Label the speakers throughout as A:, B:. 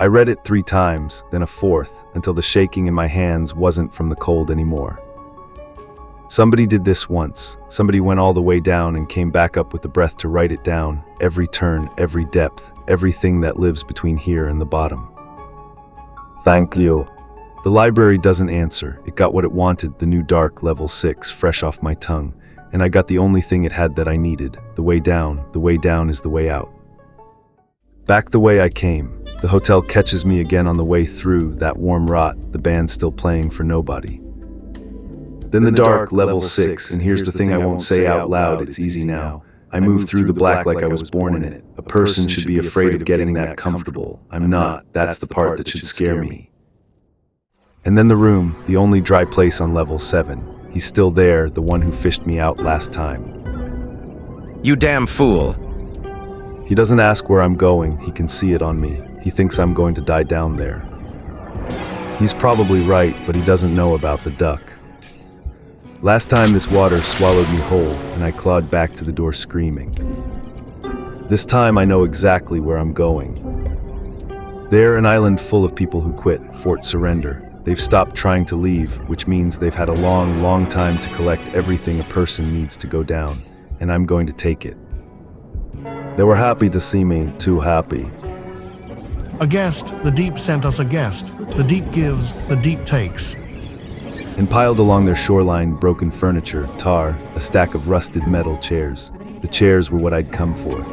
A: I read it 3 times, then a 4th, until the shaking in my hands wasn't from the cold anymore. Somebody did this once. Somebody went all the way down and came back up with the breath to write it down, every turn, every depth, everything that lives between here and the bottom. Thank you. The library doesn't answer. It got what it wanted, the new dark level 6, fresh off my tongue, and I got the only thing it had that I needed. The way down is the way out. Back the way I came. The hotel catches me again on the way through, that warm rot, the band still playing for nobody. Then the dark, level 6, and here's the thing I won't say out loud, it's easy now. I move through the black like I was born in it. A person should be afraid of getting that comfortable. I'm not, that's the part that should scare me. And then the room, the only dry place on level 7. He's still there, the one who fished me out last time.
B: You damn fool.
A: He doesn't ask where I'm going, he can see it on me. He thinks I'm going to die down there. He's probably right, but he doesn't know about the duck. Last time this water swallowed me whole, and I clawed back to the door screaming. This time I know exactly where I'm going. They're an island full of people who quit, Fort Surrender. They've stopped trying to leave, which means they've had a long, long time to collect everything a person needs to go down, and I'm going to take it. They were happy to see me, too happy.
C: A guest, the deep sent us a guest. The deep gives, the deep takes.
A: And piled along their shoreline, broken furniture, tar, a stack of rusted metal chairs. The chairs were what I'd come for.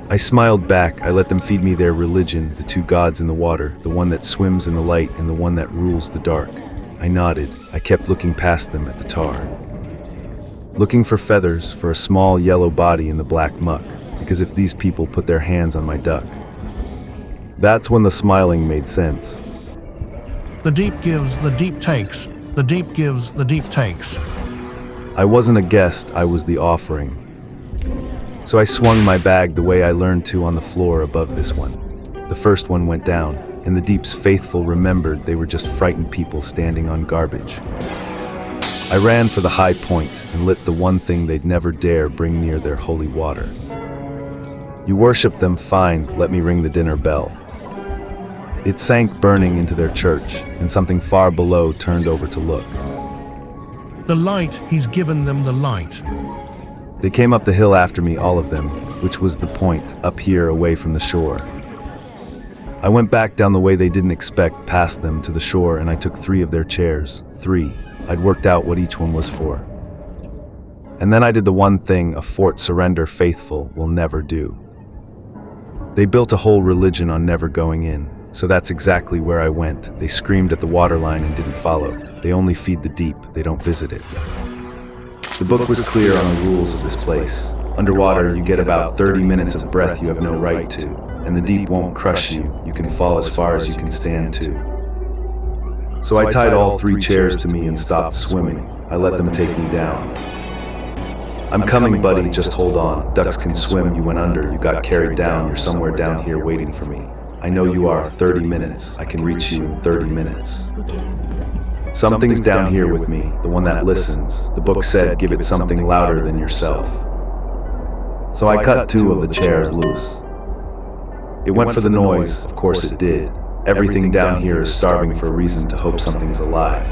A: I smiled back. I let them feed me their religion, the 2 gods in the water, the one that swims in the light and the one that rules the dark. I nodded. I kept looking past them at the tar. Looking for feathers, for a small yellow body in the black muck, because if these people put their hands on my duck. That's when the smiling made sense.
C: The deep gives, the deep takes. The deep gives, the deep takes.
A: I wasn't a guest, I was the offering. So I swung my bag the way I learned to on the floor above this one. The first one went down, and the deep's faithful remembered they were just frightened people standing on garbage. I ran for the high point and lit the one thing they'd never dare bring near their holy water. You worship them, fine, let me ring the dinner bell. It sank burning into their church, and something far below turned over to look.
C: The light, he's given them the light.
A: They came up the hill after me, all of them, which was the point, up here away from the shore. I went back down the way they didn't expect, past them to the shore, and I took 3 of their chairs. 3. I'd worked out what each one was for. And then I did the one thing a Fort Surrender faithful will never do. They built a whole religion on never going in, so that's exactly where I went. They screamed at the waterline and didn't follow. They only feed the deep, they don't visit it. The book was clear on the rules of this place. Underwater, you get about 30 minutes of breath you have no right to, and the deep won't crush you. You can fall as far as you can stand to. So I tied all 3 chairs to me and stopped swimming. I let them take me down. I'm coming, buddy, just hold on. Ducks can swim, you went under, you got carried down, you're somewhere down here waiting for me. I know you are. 30 minutes. I can reach you in 30 minutes. Something's down here with me, the one that listens. The book said give it something louder than yourself. So I cut 2 of the chairs loose. It went for the noise, of course it did. Everything down here is starving for a reason to hope something's alive.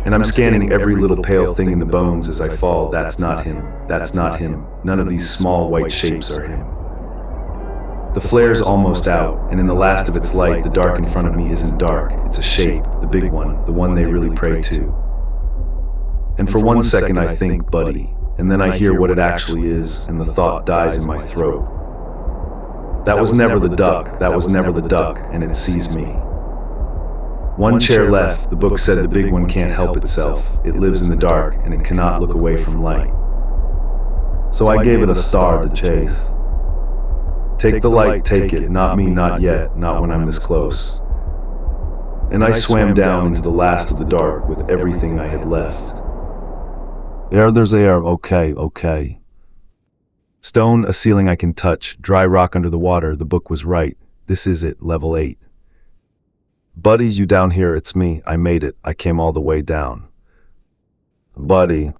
A: And I'm scanning every little pale thing in the bones as I fall. That's not him. That's not him. None of these small white shapes are him. The flare's almost out, and in the last of its light, the dark in front of me isn't dark. It's a shape, the big one, the one they really pray to. And for 1 second I think, buddy, and then I hear what it actually is, and the thought dies in my throat. That was never the duck, that was never the duck, and it sees me. 1 chair left. The book said the big one can't help itself. It lives in the dark, and it cannot look away from light. So I gave it a star to chase. Take the light, take it, not me, not yet, not when I'm this close. And I swam down into the last of the dark with everything I had left. There's air, okay. Stone, a ceiling I can touch, dry rock under the water, the book was right. This is it, level 8. Buddy, you down here, it's me, I made it, I came all the way down. Buddy.